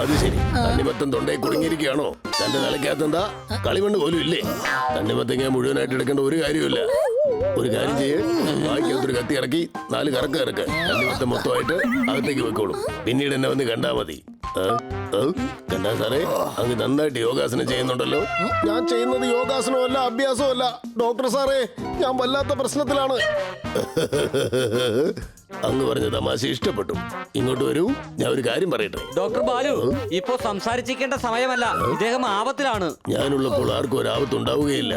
അത് ശരി. തണ്ണിമത്തൻ തൊണ്ടയിൽ കുടുങ്ങിയിരിക്കുകയാണോ? തന്റെ തലയ്ക്കകത്തെന്താ കളിമണ്ണ് പോലും ഇല്ലേ? തണ്ണിമത്തങ്ങ മുഴുവനായിട്ട് എടുക്കേണ്ട ഒരു കാര്യമില്ല. ഒരു കാര്യം ചെയ്യേ, വായിക്കകത്തൊരു കത്തി ഇറക്കി 4 കറക്ക് ഇറക്ക്. തണ്ണിമത്തൻ മൊത്തമായിട്ട് അകത്തേക്ക് വെക്കോളും. പിന്നീട് എന്നെ വന്ന് കണ്ടാ മതി. കണ്ടാ സാറേ, അങ്ങ് നന്നായിട്ട് യോഗാസനം ചെയ്യുന്നുണ്ടല്ലോ. ഞാൻ ചെയ്യുന്നത് യോഗാസനമല്ല, അഭ്യാസമല്ല. ഡോക്ടർ സാറേ, ഞാൻ വല്ലാത്ത പ്രശ്നത്തിലാണ്. അങ്ങ് പറഞ്ഞ തമാശ ഇഷ്ടപ്പെട്ടു. ഇങ്ങോട്ട് വരൂ, ഞാൻ ഒരു കാര്യം പറയട്ടെ. ഡോക്ടർ ബാലു, ഇപ്പോ സംസാരിച്ചിരിക്കേണ്ട സമയമല്ല. ഇദ്ദേഹം ആപത്തിലാണ്. ഞാനുള്ളപ്പോൾ ആർക്കും ഒരു ആപത്ത് ഉണ്ടാവുകയില്ല.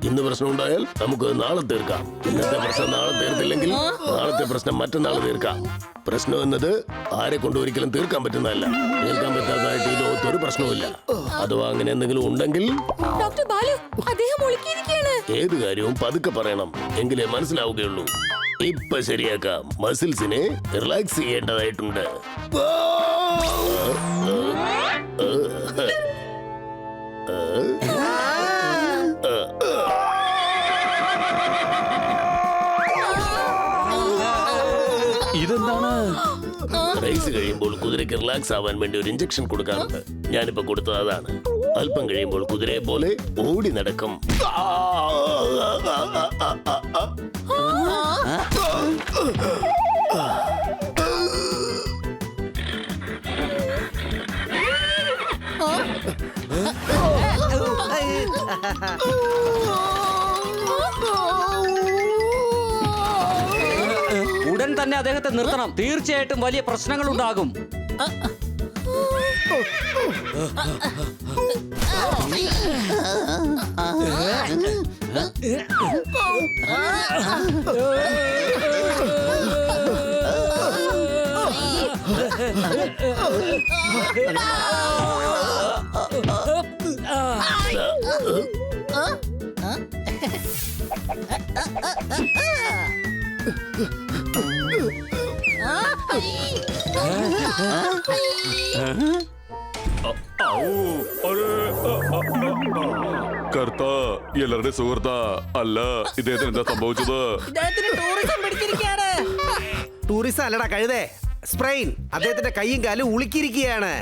ഇന്ന് പ്രശ്നം ഉണ്ടായാൽ നമുക്ക് നാളെ തീർക്കാം. ഇന്നത്തെ പ്രശ്നം നാളെ തീർത്തില്ലെങ്കിൽ നാളത്തെ പ്രശ്നം മറ്റന്നാൾ തീർക്കാം. പ്രശ്നം എന്നത് ആരെ കൊണ്ട് ഒരിക്കലും തീർക്കാൻ പറ്റുന്നതല്ല. തീർക്കാൻ പറ്റാത്തതായിട്ട് ഈ ലോകത്ത് ഒരു പ്രശ്നവുമില്ല. അഥവാ അങ്ങനെ എന്തെങ്കിലും ഉണ്ടെങ്കിൽ ഡോക്ടർ ബാലു, അദ്ദേഹം ഒളിക്കിയിരിക്കുകയാണ്. ഏത് കാര്യവും പതുക്കെ പറയണം, എങ്കിലേ മനസ്സിലാവുകയുള്ളൂ. ഇപ്പൊ ശരിയാക്കാം. മസിൽസിനെ റിലാക്സ് ചെയ്യേണ്ടതായിട്ടുണ്ട്. ഇതെന്താണ്? റേസ് കഴിയുമ്പോൾ കുതിരയ്ക്ക് റിലാക്സ് ആവാൻ വേണ്ടി ഒരു ഇഞ്ചക്ഷൻ കൊടുക്കാറുണ്ട്. ഞാനിപ്പോ കൊടുത്തത് അതാണ്. അല്പം കഴിയുമ്പോൾ കുതിരയെ പോലെ ഓടി നടക്കും. ഉടൻ തന്നെ അദ്ദേഹത്തെ നിർത്തണം. തീർച്ചയായിട്ടും വലിയ പ്രശ്നങ്ങൾ ഉണ്ടാകും. കർത്ത, എല്ലാവരുടെ സുഹൃത്ത. അല്ല, ഇദ്ദേഹത്തിന് എന്താ സംഭവിച്ചത്? ടൂറിസം അല്ലടാ കഴുതേ, സ്പ്രെയിൻ. അദ്ദേഹത്തിന്റെ കൈയും കാലും ഉളുക്കിയിരിക്കുകയാണ്.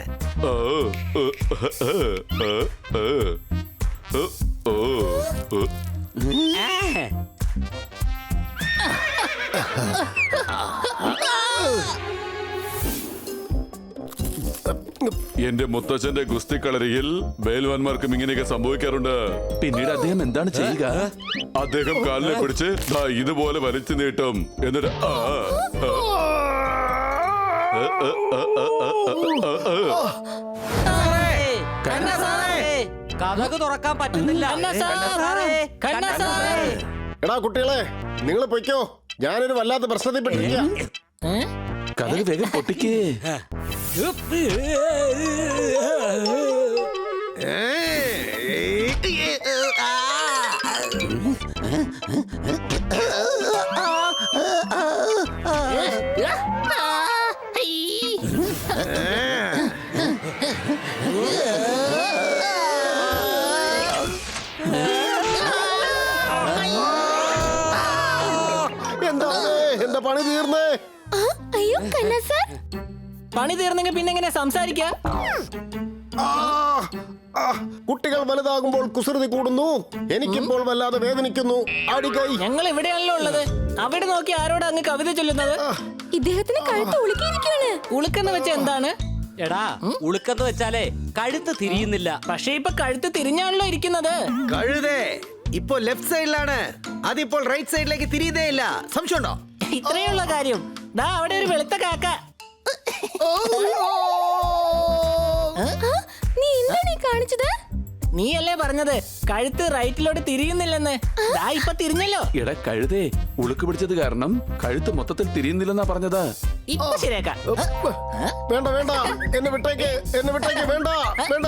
എന്റെ മുത്തച്ഛന്റെ ഗുസ്തിക്കളരിയിൽ ബേൽവാന്മാർക്കും ഇങ്ങനെയൊക്കെ സംഭവിക്കാറുണ്ട്. പിന്നീട് അദ്ദേഹം എന്താണ് ചെയ്യുക? അദ്ദേഹം കാലിനെ പിടിച്ച് ഇതുപോലെ വലിച്ചു നീട്ടും. എന്നിട്ട് കഥക് തുറക്കാൻ പറ്റുന്നില്ല. എടാ കുട്ടികളെ, നിങ്ങൾ പൊയ്ക്കോ. ഞാനൊരു വല്ലാത്ത പ്രശ്നത്തിൽ പെട്ടിരിക്കുക. കഥക് വേഗം പൊട്ടിക്കേ. എന്താ എന്റെ പണി തീർന്നേ? അയ്യോ കണ്ണ സാർ, പണി തീർന്നെങ്കിൽ പിന്നെ എങ്ങനെ സംസാരിക്ക? കുട്ടികൾ വലുതാകുമ്പോൾ കുസൃതി കൂടുന്നു. എനിക്കിപ്പോൾ വല്ലാതെ വേദനിക്കുന്നു. അടികൈ. ഞങ്ങൾ ഇവിടെയാണല്ലോ ഉള്ളത്. അവിടെ നോക്കി ആരോട് അങ്ങ് കവിത ചൊല്ലുന്നത്? ഇദ്ദേഹത്തിന് കഴുത്ത് ഉളുക്കിയിരിക്കുകയാണ്. ഉളുക്കെന്ന് വെച്ച എന്താണ്? എടാ, ഉളുക്കെന്ന് വെച്ചാലേ കഴുത്ത് തിരിയുന്നില്ല. പക്ഷെ ഇപ്പൊ കഴുത്ത് തിരിഞ്ഞാണല്ലോ ഇരിക്കുന്നത്. കഴുതേ, ഇപ്പോ ലെഫ്റ്റ് സൈഡിലാണ്. അതിപ്പോൾ റൈറ്റ് സൈഡിലേക്ക് തിരിയുന്നേ ഇല്ല. സംശയമുണ്ടോ? ഇത്രയുള്ള കാര്യം. ദാ അവിടെ ഒരു വെളുത്ത കാക്ക. നീ എന്താണ് ഈ കാണിച്ചത്? നീയല്ലേ പറഞ്ഞത് കഴുത്ത് റൈറ്റിലോട്ട് തിരിയുന്നില്ലെന്ന്? ദാ ഇപ്പൊ തിരിഞ്ഞല്ലോ. എടാ കഴുതേ, ഉളുക്ക് പിടിച്ചത് കാരണം കഴുത്ത് മൊത്തത്തിൽ തിരിയുന്നില്ലെന്നാ പറഞ്ഞത്. ഇപ്പൊ ശരിയാക്കാം. വേണ്ട വേണ്ട, എന്നെ വിട്ടേക്ക്, എന്നെ വിട്ടേക്ക്. വേണ്ട വേണ്ട.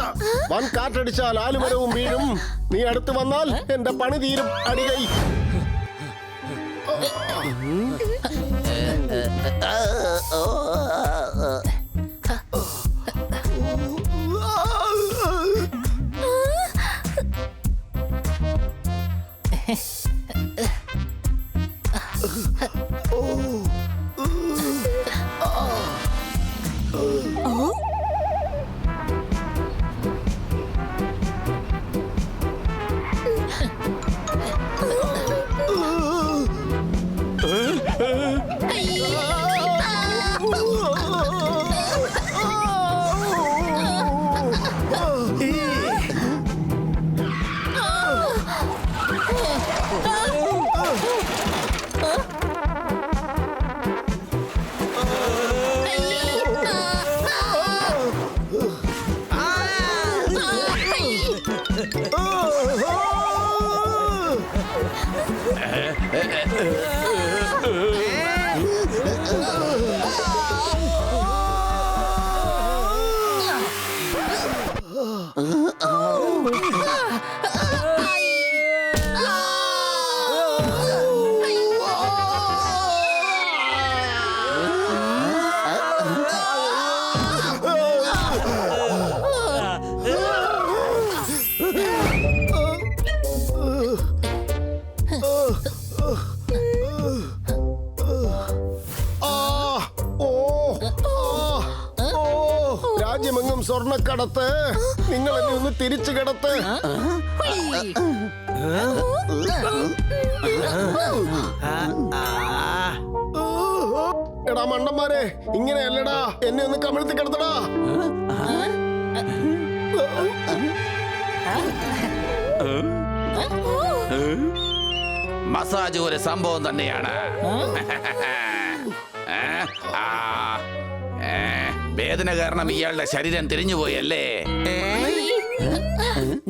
വൻ കാറ്റടിച്ചാൽ ആലുമരവും വീഴും. നീ അടുത്ത് വന്നാൽ എന്റെ പണി തീരും. അടികൈ. രാജ്യമെങ്ങും സ്വർണ്ണക്കടത്ത്. നിങ്ങൾ എന്നെ ഒന്ന് തിരിച്ചു കിടത്ത്. എടാ മണ്ടന്മാരെ, ഇങ്ങനെയല്ലടാ, എന്നെ ഒന്ന് കമിഴ്ത്തി കിടത്തടാ. മസാജ് ഒരു സംഭവം തന്നെയാണ്. വേദന കാരണം ഇയാളുടെ ശരീരം തിരിഞ്ഞുപോയല്ലേ?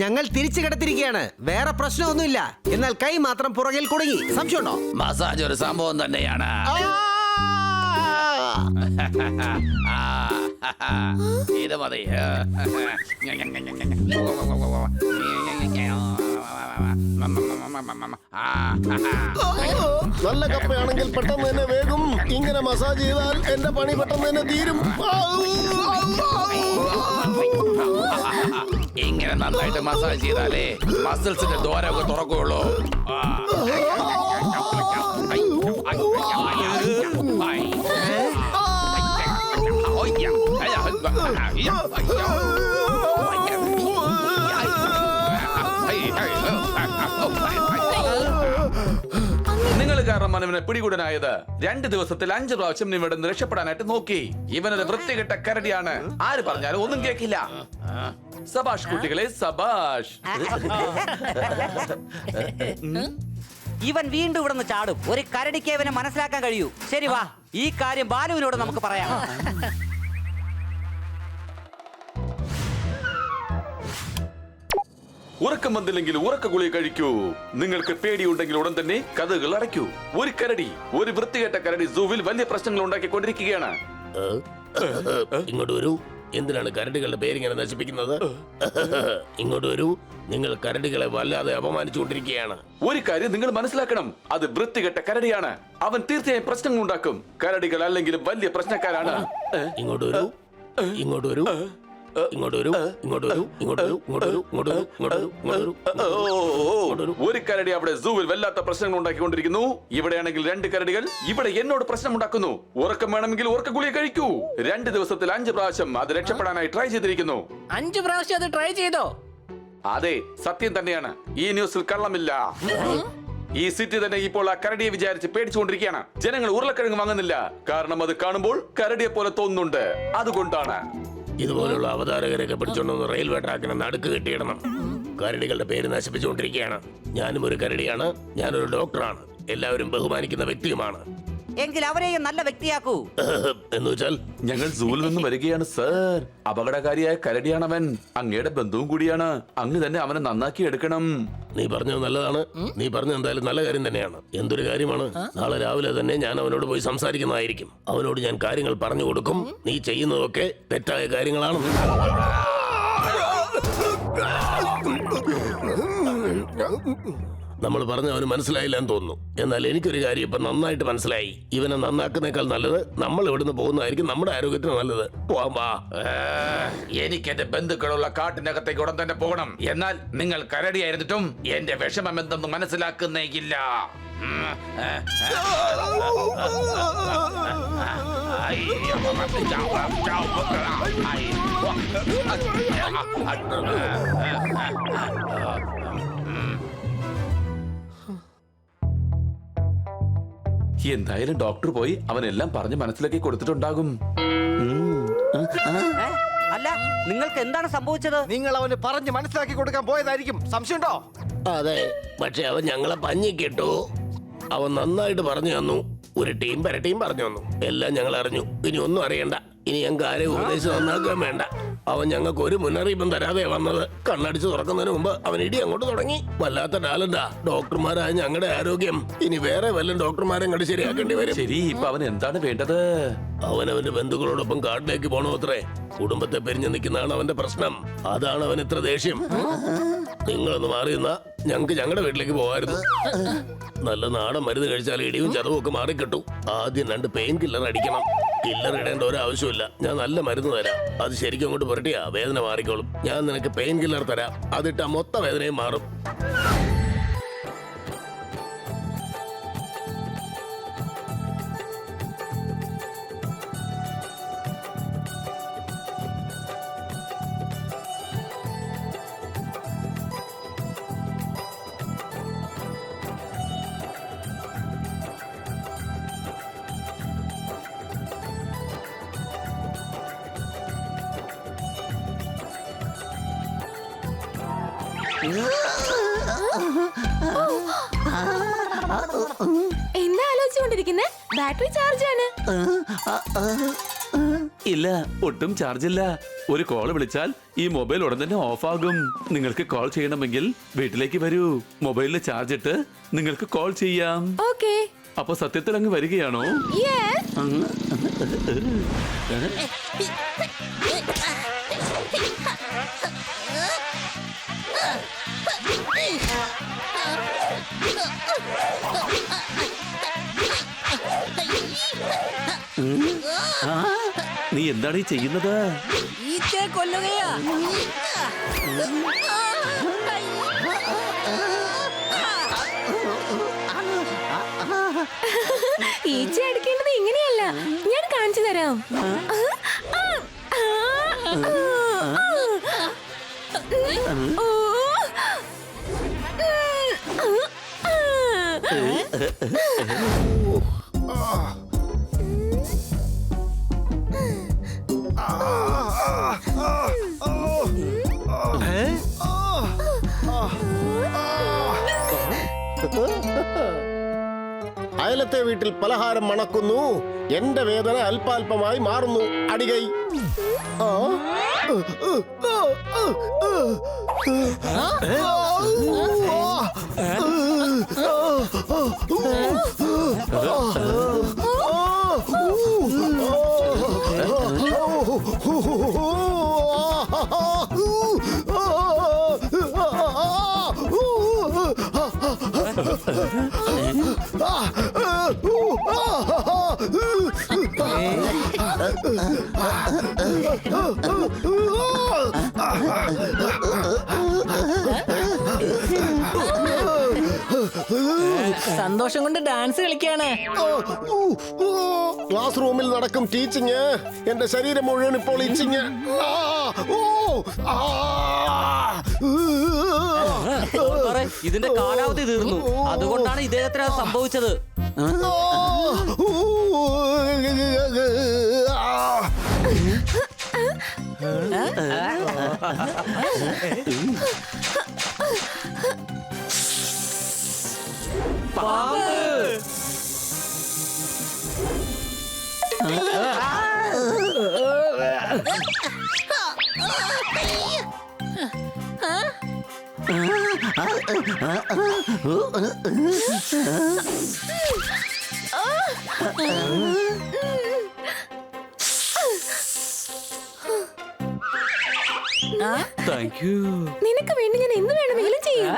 ഞങ്ങൾ തിരിച്ചു കിടത്തിരിക്കുകയാണ്, വേറെ പ്രശ്നമൊന്നുമില്ല. എന്നാൽ കൈ മാത്രം പുറകിൽ കുടുങ്ങി. സംശയമുണ്ടോ? മസാജ് ഒരു സംഭവം തന്നെയാണ്. ഇത് മതി. നല്ല കപ്പയാണെങ്കിൽ പെട്ടെന്ന് തന്നെ വേഗം. ഇങ്ങനെ മസാജ് ചെയ്താൽ എന്റെ പണി പെട്ടെന്ന് തന്നെ തീരും. ഇങ്ങനെ നന്നായിട്ട് മസാജ് ചെയ്താലേ മസിൽസിന്റെ ദ്വാരമൊക്കെ തുറക്കുള്ളൂ. നിങ്ങൾ കാരണമാണ് ഇവനെ പിടികൂടനായത്. 2 ദിവസത്തിൽ 5 പ്രാവശ്യം ഇവിടെ നിന്ന് രക്ഷപ്പെടാനായിട്ട് നോക്കി. ഇവനൊരു വൃത്തികെട്ട കരടിയാണ്. ആര് പറഞ്ഞാലും ഒന്നും കേൾക്കില്ല. സബാഷ് കുട്ടികളെ, സബാഷ്. ഇവൻ വീണ്ടും ഇവിടെ നിന്ന് ചാടും. ഒരു കരടിക്ക് ഇവനെ മനസ്സിലാക്കാൻ കഴിയൂ. ശരി, വാ, ഈ കാര്യം ബാലുവിനോട് നമുക്ക് പറയാം. ഉറക്കം വന്നില്ലെങ്കിൽ ഉറക്ക ഗുളിക കഴിക്കൂ. നിങ്ങൾക്ക് പേടിയുണ്ടെങ്കിൽ ഉടൻ തന്നെ കഥകൾ അടയ്ക്കൂ. ഒരു കരടി, ഒരു വൃത്തികെട്ട കരടി സൂവിൽ വലിയ പ്രശ്നങ്ങൾ ഉണ്ടാക്കിക്കൊണ്ടിരിക്കുകയാണ്. ഇങ്ങോട്ട് വരൂ. എന്തിനാണ് കരടികളുടെ പേരിങ്ങനെ നശിപ്പിക്കുന്നത്? ഇങ്ങോട്ട് വരൂ. നിങ്ങൾ കരടികളെ വല്ലാതെ അപമാനിച്ചുകൊണ്ടിരിക്കുകയാണ്. ഒരു കാര്യം നിങ്ങൾ മനസ്സിലാക്കണം, അത് വൃത്തികെട്ട കരടിയാണ്. അവൻ തീർച്ചയായും പ്രശ്നങ്ങൾ ഉണ്ടാക്കും. കരടികൾ അല്ലെങ്കിലും വലിയ പ്രശ്നക്കാരാണ്. ഇങ്ങോട്ട് വരൂ. ഇങ്ങോട്ട് വരൂ. ഇങ്ങോട്ട് വരൂ. ഇങ്ങോട്ട് വരൂ. ഇങ്ങോട്ട് വരൂ. ഇങ്ങോട്ട് വരൂ. ഇങ്ങോട്ട് വരൂ. ഇങ്ങോട്ട് വരൂ. ഇങ്ങോട്ട് വരൂ. ഒരു കരടി അവിടെ സൂവിൽ വല്ലാത്ത പ്രശ്നങ്ങൾ ഉണ്ടാക്കിക്കൊണ്ടിരിക്കുന്നു. ഇവിടെയാണെങ്കിൽ 2 കരടികൾ ഇവിടെ എന്നോട് പ്രശ്നം ഉണ്ടാക്കുന്നു. ഉറക്കം വേണമെങ്കിൽ ഉറക്ക ഗുളിക കഴിക്കൂ. 2 ദിവസത്തിൽ 5 പ്രാവശ്യം അത് രക്ഷപ്പെടാനായി ട്രൈ ചെയ്തിരിക്കുന്നു. 5 പ്രാവശ്യം അത് ട്രൈ ചെയ്തോ? അതെ, സത്യം തന്നെയാണ്. ഈ ന്യൂസിൽ കള്ളമില്ല. ഈ സിറ്റി തന്നെ ഇപ്പോൾ ആ കരടിയെ വിചാരിച്ച് പേടിച്ചുകൊണ്ടിരിക്കുകയാണ്. ജനങ്ങൾ ഉരുളക്കിഴങ്ങ് വാങ്ങുന്നില്ല. കാരണം അത് കാണുമ്പോൾ കരടിയെ പോലെ തോന്നുന്നുണ്ട്. അതുകൊണ്ടാണ്. ഇതുപോലുള്ള അവതാരകരെയൊക്കെ പിടിച്ചോണ്ടൊന്ന് റെയിൽവേ ട്രാക്കിന് നടുക്ക് കെട്ടിയിടണം. കരടികളുടെ പേര് നശിപ്പിച്ചുകൊണ്ടിരിക്കുകയാണ്. ഞാനും ഒരു കരടിയാണ്. ഞാനൊരു ഡോക്ടറാണ്. എല്ലാവരും ബഹുമാനിക്കുന്ന വ്യക്തിയുമാണ്. എങ്കിൽ അവരെയും നല്ല വ്യക്തിയാക്കൂ. എന്ന് വെച്ചാൽ ഞങ്ങൾ സൂവിൽ നിന്ന് വരികയാണ് സർ. അപകടകാരിയായ കരടിയാണവൻ. അങ്ങയുടെ ബന്ധുവും കൂടിയാണ്. അങ്ങ് തന്നെ അവനെ നന്നാക്കി എടുക്കണം. നീ പറഞ്ഞത് നല്ലതാണ്. നീ പറഞ്ഞത് എന്തായാലും നല്ല കാര്യം തന്നെയാണ്. എന്തൊരു കാര്യമാണ്. നാളെ രാവിലെ തന്നെ ഞാൻ അവനോട് പോയി സംസാരിക്കുന്നതായിരിക്കും. അവനോട് ഞാൻ കാര്യങ്ങൾ പറഞ്ഞു കൊടുക്കും. നീ ചെയ്യുന്നതൊക്കെ തെറ്റായ കാര്യങ്ങളാണ്. നമ്മൾ പറഞ്ഞ അവന് മനസ്സിലായില്ല എന്ന് തോന്നുന്നു. എന്നാൽ എനിക്കൊരു കാര്യം ഇപ്പൊ നന്നായിട്ട് മനസ്സിലായി. ഇവനെ നന്നാക്കുന്നേക്കാൾ നല്ലത് നമ്മൾ ഇവിടുന്ന് പോകുന്നതായിരിക്കും നമ്മുടെ ആരോഗ്യത്തിന് നല്ലത്. പോവാം, വാ. എനിക്ക് എന്റെ ബന്ധുക്കളുള്ള കാട്ടിനകത്തേക്ക് ഉടൻ തന്നെ പോകണം. എന്നാൽ നിങ്ങൾ കരടിയായിരുന്നിട്ടും എന്റെ വിഷമം എന്തെന്ന് മനസ്സിലാക്കുന്നേയില്ല. എന്തായാലും ഡോക്ടർ പോയി അവനെല്ലാം പറഞ്ഞ് മനസ്സിലാക്കി കൊടുത്തിട്ടുണ്ടാകും. അല്ല, നിങ്ങൾക്ക് എന്താണ് സംഭവിച്ചത്? നിങ്ങൾ അവന് പറഞ്ഞ് മനസ്സിലാക്കി കൊടുക്കാൻ പോയതായിരിക്കും. സംശയമുണ്ടോ? അതെ, പക്ഷെ അവൻ ഞങ്ങളെ പഞ്ഞിക്കിട്ടു. അവൻ നന്നായിട്ട് പറഞ്ഞു തന്നു. ഒരു ടീം പരട്ടിയും പറഞ്ഞു തന്നു. എല്ലാം ഞങ്ങൾ അറിഞ്ഞു. ഇനി ഒന്നും അറിയണ്ട. ഇനി ഞങ്ങൾക്ക് ആരെയും ഉപദേശിച്ച് നന്നാക്കാൻ വേണ്ട. അവൻ ഞങ്ങൾക്ക് ഒരു മുന്നറിയിപ്പും തരാതെ വന്നത്. കണ്ണടിച്ച് തുറക്കുന്നതിന് മുമ്പ് അവൻ ഇടി അങ്ങോട്ട് തുടങ്ങി. വല്ലാത്ത ടാലന്റാ. ഡോക്ടർമാരായ ഞങ്ങളുടെ ആരോഗ്യം ഇനി വേറെ വല്ല ഡോക്ടർമാരെ കണ്ട് ശരിയാക്കേണ്ടി വരും. ശരി, ഇപ്പൊ അവൻ എന്താണ് വേണ്ടത്? അവനവന്റെ ബന്ധുക്കളോടൊപ്പം കാട്ടിലേക്ക് പോണോ അത്രേ. കുടുംബത്തെ പിരിഞ്ഞു നിൽക്കുന്നതാണ് അവന്റെ പ്രശ്നം. അതാണ് അവൻ ഇത്ര ദേഷ്യം. നിങ്ങളൊന്ന് മാറി നിന്നാ ഞങ്ങൾക്ക് ഞങ്ങളുടെ വീട്ടിലേക്ക് പോകായിരുന്നു. നല്ല നാടൻ മരുന്ന് കഴിച്ചാൽ ഇടിയും ചതവും ഒക്കെ മാറിക്കിട്ടും. ആദ്യം 2 പെയിൻ കില്ലർ അടിക്കണം. കില്ലർ ഇടേണ്ട ഒരു ആവശ്യമില്ല. ഞാൻ നല്ല മരുന്ന് തരാം. അത് ശരിക്കും അങ്ങോട്ട് പുരട്ടിയാ വേദന മാറിക്കോളും. ഞാൻ നിനക്ക് പെയിൻ കില്ലർ തരാം. അതിട്ടാ മൊത്ത വേദനയും മാറും. എന്താ ആലോചിച്ചുകൊണ്ടിരിക്കുന്നേ? ബാറ്ററി ചാർജ് ആണ്. ഇല്ല, ഒട്ടും ചാർജ് ഇല്ല. ഒരു കോൾ വിളിച്ചാൽ ഈ മൊബൈൽ ഉടൻ തന്നെ ഓഫ് ആകും. നിങ്ങൾക്ക് കോൾ ചെയ്യണമെങ്കിൽ വീട്ടിലേക്ക് വരൂ. മൊബൈലിൽ ചാർജ് ഇട്ട് നിങ്ങൾക്ക് കോൾ ചെയ്യാം. ഓക്കേ. അപ്പൊ സത്യത്തിൽ അങ്ങ് വരികയാണോ? യെസ്. നീ എന്താണ് ഈ ചെയ്യുന്നത്? ഈച്ചയെ കൊല്ലുകയാ. ഈച്ച അടിക്കേണ്ടത് ഇങ്ങനെയല്ല. ഞാൻ കാണിച്ചു തരാം. അയലത്തെ വീട്ടിൽ പലഹാരം മണക്കുന്നു. എന്റെ വേദന അല്പാൽപമായി മാറുന്നു. അടികൈ. സന്തോഷം കൊണ്ട് ഡാൻസ് കളിക്കാണ്. ക്ലാസ് റൂമിൽ നടക്കും ടീച്ചിങ്. എന്റെ ശരീരം മുഴുവൻ ഇപ്പോൾ ഇച്ചിങ്. ഇതിന്റെ കാലാവധി തീർന്നു. അതുകൊണ്ടാണ് ഇദ്ദേഹത്തിന് അത് സംഭവിച്ചത്. Thank you. നിനക്ക് വേണ്ടി ഞാൻ എന്ത് വേണമെങ്കിലും ചെയ്യും.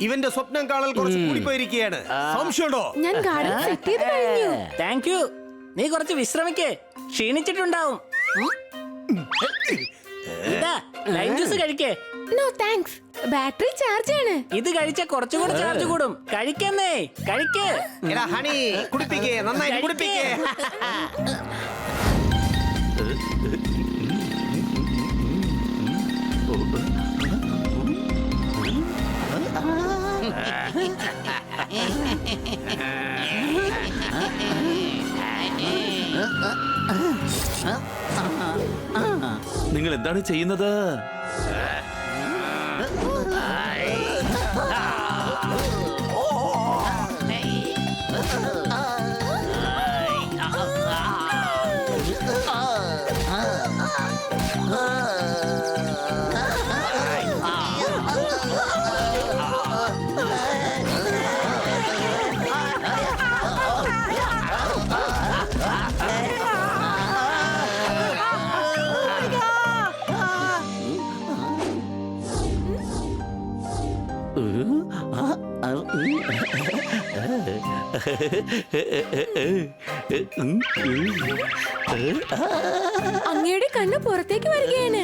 ഇവന്റെ സ്വപ്നം കാണൽ കുറച്ച് കൂടിപ്പോയിരിക്കുകയാണ്. സംശയമുണ്ടോ? ഞാൻ ഗാർഡൻ സെറ്റ് ചെയ്ത് കഴിഞ്ഞു. Thank you. നീ കുറച്ച് വിശ്രമിക്കേ, ക്ഷീണിച്ചിട്ടുണ്ടാവും. ഇതാ ലൈം ജ്യൂസ് കഴിക്കേ. നോ താങ്ക്സ്, ബാറ്ററി ചാർജ് ആണ്. ഇത് കഴിച്ച കുറച്ചുകൂടെ ചാർജ് കൂടും. കഴിക്കുന്നേ, കഴിക്കേ. എടാ ഹണി, കുടിപ്പിക്കേ, നന്നായി കുടിപ്പിക്കേ. നിങ്ങൾ എന്താണ് ചെയ്യുന്നത്? അങ്ങയുടെ കണ്ണ് പുറത്തേക്ക് വരികയാണ്.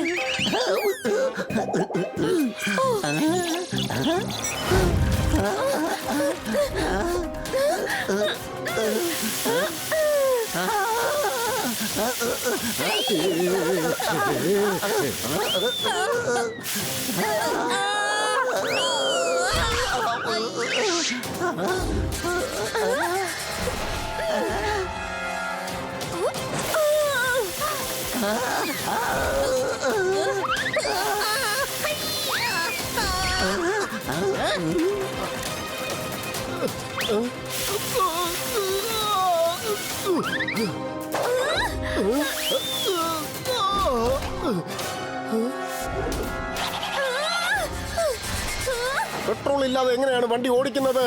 പെട്രോൾ ഇല്ലാതെ എങ്ങനെയാണ് വണ്ടി ഓടിക്കുന്നത്?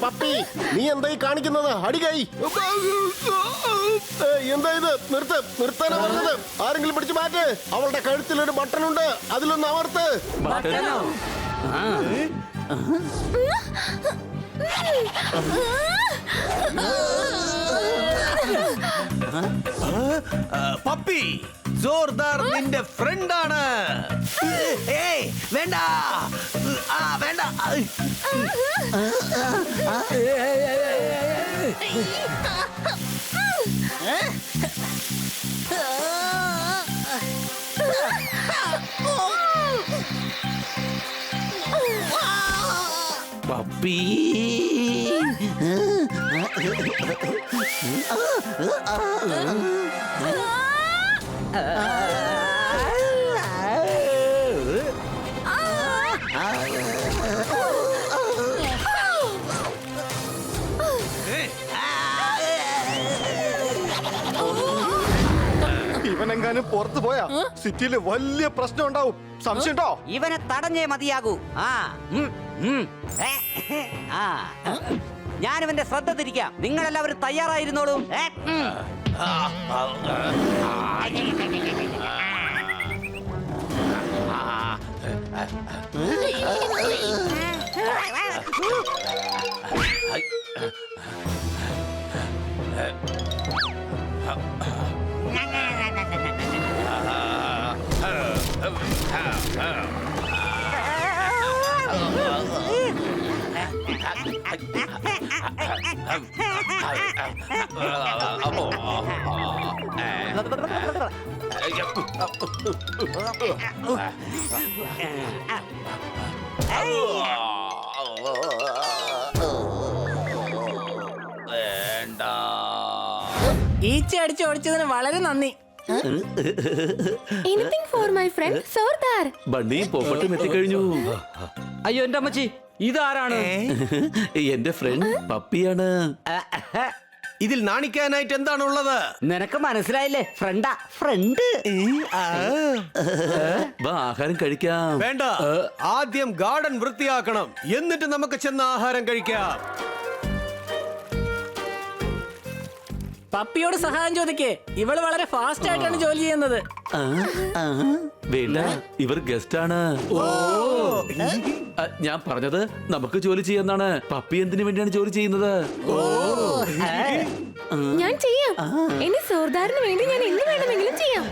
പപ്പി, നീ എന്തായി കാണിക്കുന്നത്? അടികൈ, എന്താ ഇത്? നിർത്താനാ പറഞ്ഞത്. ആരെങ്കിലും പിടിച്ചു മാറ്റ്. അവളുടെ കഴുത്തിലൊരു ബട്ടൺ ഉണ്ട്, അതിലൊന്ന് അമർത്ത്. പപ്പി, ജോർദാർ നിന്റെ ഫ്രണ്ടാണ്. ഏയ് വേണ്ട, വേണ്ട. പപ്പി, ഇവനെങ്ങാനും പുറത്തു പോയാ സിറ്റിയിൽ വലിയ പ്രശ്നം ഉണ്ടാവും. സംശയമുണ്ടോ? ഇവനെ തടഞ്ഞേ മതിയാകൂ. ഞാനിവന്റെ ശ്രദ്ധ തിരിക്കാം. നിങ്ങളെല്ലാവരും തയ്യാറായിരുന്നോളൂ. ഈച്ച അടിച്ച് ഓടിച്ചതിന് വളരെ നന്ദി. Anything for my friend Sardar. ബണ്ണിയും പോപ്പട്ടും എത്തിക്കഴിഞ്ഞു. അയ്യോ എന്റെ അമ്മച്ചി, ഇതാരാണ്? എന്റെ ഫ്രണ്ട് പപ്പിയാണ്. ഇതിൽ നാണിക്കാനായിട്ട് എന്താണുള്ളത്? നിനക്ക് മനസ്സിലായില്ലേ? ഫ്രണ്ടാ, ഫ്രണ്ട്. വാ, ആഹാരം കഴിക്കാം. വേണ്ട, ആദ്യം ഗാർഡൻ വൃത്തിയാക്കണം, എന്നിട്ട് നമുക്ക് ചെന്ന് ആഹാരം കഴിക്കാം. പപ്പിയോട് സഹായം ചോദിക്കേ. ഇവള് വളരെ ഫാസ്റ്റ് ആയിട്ടാണ് ജോലി ചെയ്യുന്നത്. വേണ്ട, ഇവർ ഗസ്റ്റ് ആണ്. ഞാൻ പറഞ്ഞത് നമുക്ക് ജോലി ചെയ്യാന്നാണ്. പപ്പി എന്തിനു വേണ്ടിയാണ് ജോലി ചെയ്യുന്നത്? ഞാൻ ചെയ്യാം. എന്റെ സർദാറിന് വേണ്ടി ഞാൻ എന്ത് വേണമെങ്കിലും ചെയ്യാം.